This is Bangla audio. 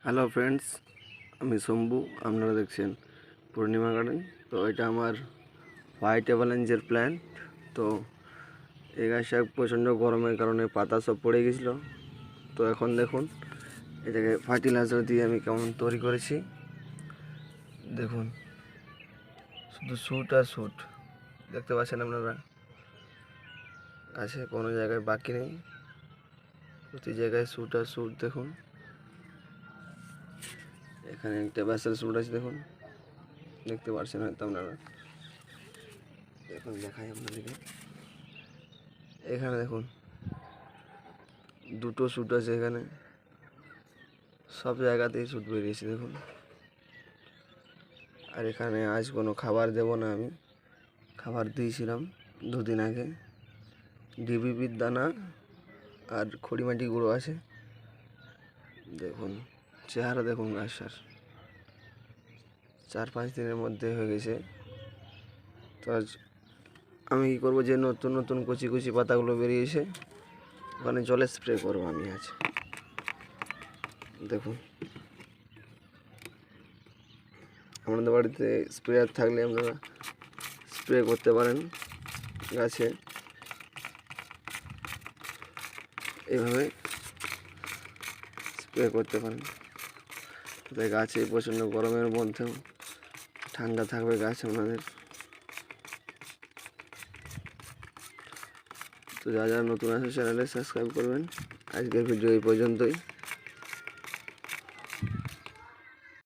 হ্যালো ফ্রেন্ডস, আমি শম্ভু। আপনারা দেখছেন পূর্ণিমা গার্ডেন। তো এটা আমার হোয়াইট অ্যাভালাঞ্চের প্ল্যান্ট। তো এই গাছটা প্রচণ্ড গরমের কারণে পাতা সব পড়ে গেছিলো। তো এখন দেখুন এটাকে ফার্টিলাইজার দিয়ে আমি কেমন তৈরি করেছি। দেখুন শুধু শ্যুট আর শ্যুট দেখতে পাচ্ছেন আপনারা। গাছে কোনো জায়গায় বাকি নেই, প্রতি জায়গায় শ্যুট আর শ্যুট। দেখুন এখানে একটা ব্যাসেল শ্যুট আছে, দেখুন দেখতে পাচ্ছেন হয়তো আপনারা। দেখুন দেখাই আপনাদেরকে, এখানে দেখুন দুটো শ্যুট আছে, এখানে সব জায়গাতেই শ্যুট বেরিয়েছে দেখুন। আর এখানে আজ কোনো খাবার দেব না, আমি খাবার দিয়েছিলাম দুদিন আগে। ডিবিপির দানা আর খড়িমাটি গুঁড়ো আছে। দেখুন চেহারা দেখুন গাছটার, 4-5 দিনের মধ্যে হয়ে গেছে। তো আজ আমি কী করবো, যে নতুন নতুন কচি কচি পাতাগুলো বেরিয়েছে ওখানে জলে স্প্রে করবো আমি আজ। দেখুন আপনাদের বাড়িতে স্প্রেয়ার থাকলে আপনারা স্প্রে করতে পারেন গাছে, এইভাবে স্প্রে করতে পারেন। তাই গাছে প্রচণ্ড গরমের মধ্যেও ঠান্ডা থাকবে গাছ আপনাদের। তো যারা যারা নতুন আছে চ্যানেলে সাবস্ক্রাইব করবেন। আজকের ভিডিও এই পর্যন্তই।